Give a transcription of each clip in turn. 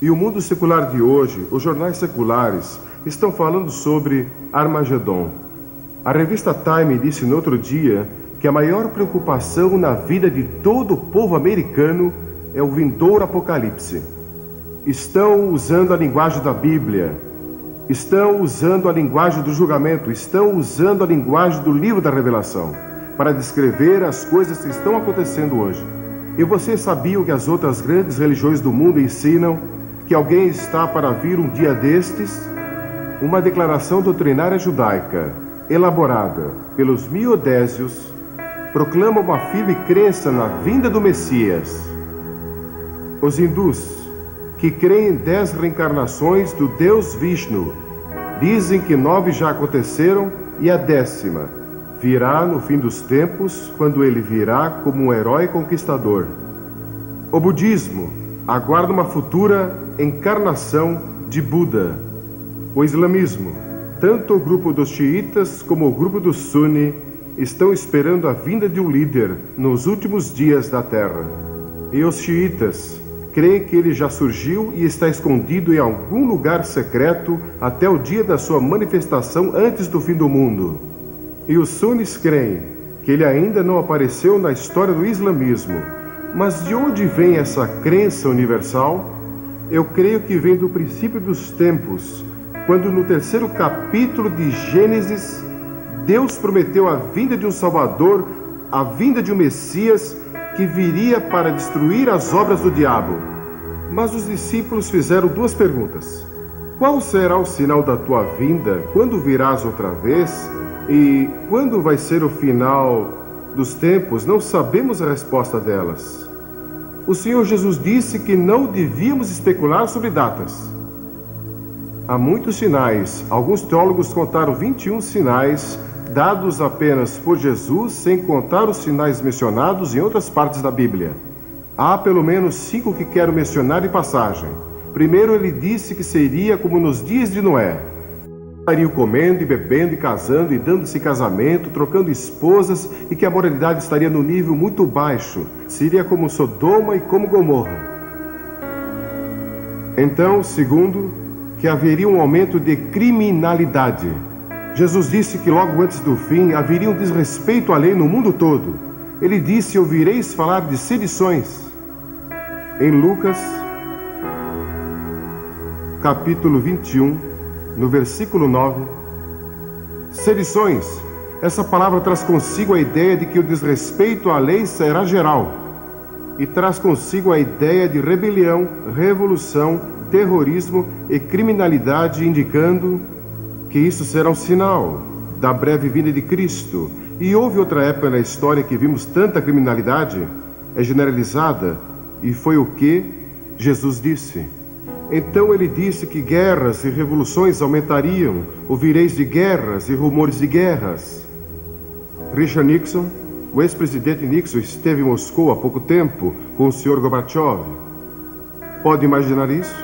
E o mundo secular de hoje, os jornais seculares, estão falando sobre Armagedon. A revista Time disse no outro dia que a maior preocupação na vida de todo o povo americano é o vindouro apocalipse. Estão usando a linguagem da Bíblia, estão usando a linguagem do julgamento, estão usando a linguagem do livro da Revelação para descrever as coisas que estão acontecendo hoje. E vocês sabiam que as outras grandes religiões do mundo ensinam que alguém está para vir um dia destes? Uma declaração doutrinária judaica, elaborada pelos miodésios, proclama uma firme crença na vinda do Messias. Os hindus, que creem em 10 reencarnações do Deus Vishnu, dizem que 9 já aconteceram e a 10ª virá no fim dos tempos, quando ele virá como um herói conquistador. O budismo aguarda uma futura encarnação de Buda. O islamismo, tanto o grupo dos xiitas como o grupo dos suni, estão esperando a vinda de um líder nos últimos dias da Terra. E os xiitas creem que ele já surgiu e está escondido em algum lugar secreto até o dia da sua manifestação antes do fim do mundo. E os sunis creem que ele ainda não apareceu na história do islamismo. Mas de onde vem essa crença universal? Eu creio que vem do princípio dos tempos, quando no 3º capítulo de Gênesis, Deus prometeu a vinda de um Salvador, a vinda de um Messias que viria para destruir as obras do diabo. Mas os discípulos fizeram 2 perguntas. Qual será o sinal da tua vinda? Quando virás outra vez? E quando vai ser o final dos tempos? Não sabemos a resposta delas. O Senhor Jesus disse que não devíamos especular sobre datas. Há muitos sinais. Alguns teólogos contaram 21 sinais dados apenas por Jesus, sem contar os sinais mencionados em outras partes da Bíblia. Há pelo menos 5 que quero mencionar em passagem. Primeiro, ele disse que seria como nos dias de Noé. Estariam comendo e bebendo e casando e dando-se casamento, trocando esposas, e que a moralidade estaria no nível muito baixo. Seria como Sodoma e como Gomorra. Então, segundo, que haveria um aumento de criminalidade. Jesus disse que logo antes do fim haveria um desrespeito à lei no mundo todo. Ele disse: ouvireis falar de sedições. Em Lucas, capítulo 21, no versículo 9, sedições, essa palavra traz consigo a ideia de que o desrespeito à lei será geral, e traz consigo a ideia de rebelião, revolução, terrorismo e criminalidade, indicando que isso será um sinal da breve vinda de Cristo. E houve outra época na história que vimos tanta criminalidade, é generalizada, e foi o que Jesus disse. Então ele disse que guerras e revoluções aumentariam, ouvireis de guerras e rumores de guerras. Richard Nixon, o ex-presidente Nixon, esteve em Moscou há pouco tempo com o Sr. Gorbachev. Pode imaginar isso?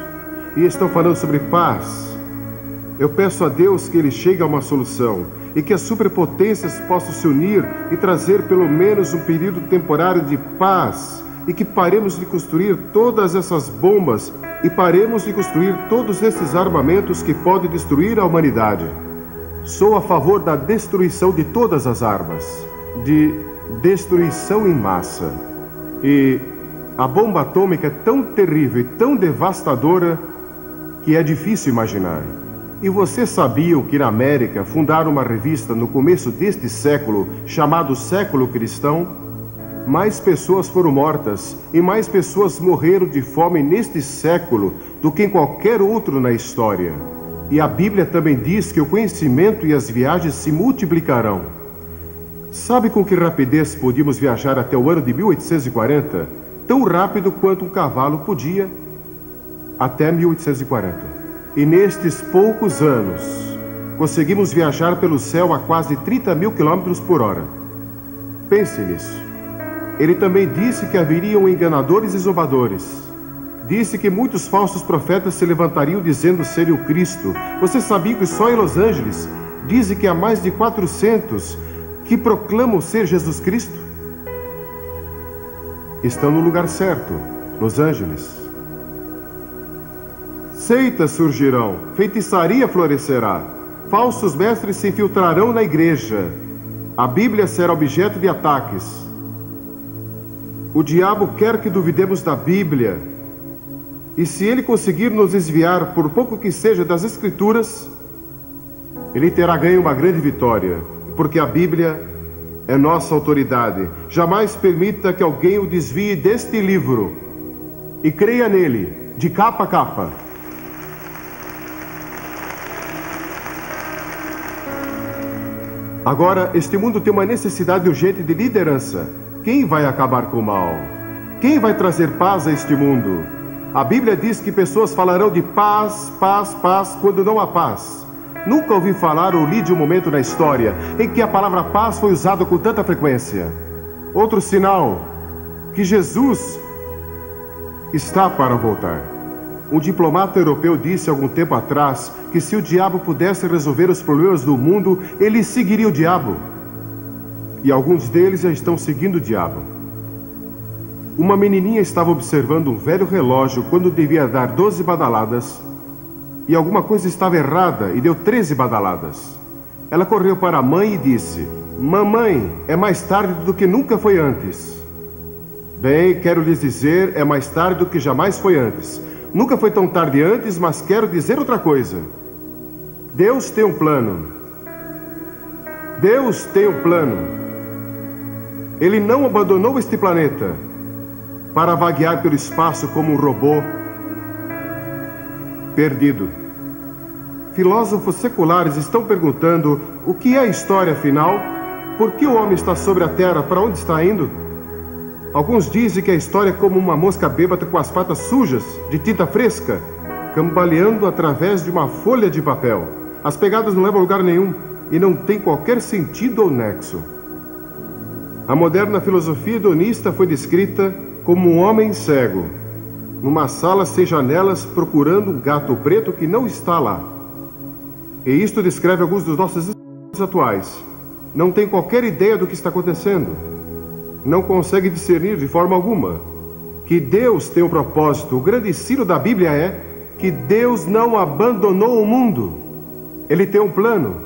E estão falando sobre paz. Eu peço a Deus que ele chegue a uma solução e que as superpotências possam se unir e trazer pelo menos um período temporário de paz, e que paremos de construir todas essas bombas e paremos de construir todos esses armamentos que podem destruir a humanidade. Sou a favor da destruição de todas as armas, de destruição em massa. E a bomba atômica é tão terrível e tão devastadora que é difícil imaginar. E vocês sabiam que na América fundaram uma revista no começo deste século, chamado Século Cristão? Mais pessoas foram mortas e mais pessoas morreram de fome neste século do que em qualquer outro na história. E a Bíblia também diz que o conhecimento e as viagens se multiplicarão. Sabe com que rapidez podíamos viajar até o ano de 1840? Tão rápido quanto um cavalo podia até 1840. E nestes poucos anos, conseguimos viajar pelo céu a quase 30 mil quilômetros por hora. Pense nisso. Ele também disse que haveriam enganadores e zombadores. Disse que muitos falsos profetas se levantariam dizendo serem o Cristo. Você sabia que só em Los Angeles dizem que há mais de 400 que proclamam ser Jesus Cristo? Estão no lugar certo, Los Angeles. Seitas surgirão, feitiçaria florescerá, falsos mestres se infiltrarão na igreja. A Bíblia será objeto de ataques. O diabo quer que duvidemos da Bíblia. E se ele conseguir nos desviar, por pouco que seja, das Escrituras, ele terá ganho uma grande vitória, porque a Bíblia é nossa autoridade. Jamais permita que alguém o desvie deste livro. E creia nele, de capa a capa. Agora, este mundo tem uma necessidade urgente de liderança. Quem vai acabar com o mal? Quem vai trazer paz a este mundo? A Bíblia diz que pessoas falarão de paz, paz, paz, quando não há paz. Nunca ouvi falar ou li de um momento na história em que a palavra paz foi usada com tanta frequência. Outro sinal que Jesus está para voltar. Um diplomata europeu disse algum tempo atrás que se o diabo pudesse resolver os problemas do mundo, ele seguiria o diabo. E alguns deles já estão seguindo o diabo. Uma menininha estava observando um velho relógio quando devia dar 12 badaladas. E alguma coisa estava errada e deu 13 badaladas. Ela correu para a mãe e disse: "Mamãe, é mais tarde do que nunca foi antes." Bem, quero lhes dizer, é mais tarde do que jamais foi antes. Nunca foi tão tarde antes, mas quero dizer outra coisa. Deus tem um plano. Deus tem um plano. Ele não abandonou este planeta para vaguear pelo espaço como um robô perdido. Filósofos seculares estão perguntando o que é a história afinal, por que o homem está sobre a Terra, para onde está indo? Alguns dizem que a história é como uma mosca bêbada com as patas sujas, de tinta fresca, cambaleando através de uma folha de papel. As pegadas não levam a lugar nenhum e não tem qualquer sentido ou nexo. A moderna filosofia hedonista foi descrita como um homem cego, numa sala sem janelas, procurando um gato preto que não está lá. E isto descreve alguns dos nossos atuais. Não tem qualquer ideia do que está acontecendo. Não consegue discernir de forma alguma que Deus tem um propósito. O grande ensino da Bíblia é que Deus não abandonou o mundo. Ele tem um plano.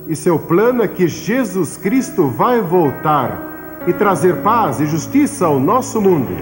E seu plano é que Jesus Cristo vai voltar e trazer paz e justiça ao nosso mundo.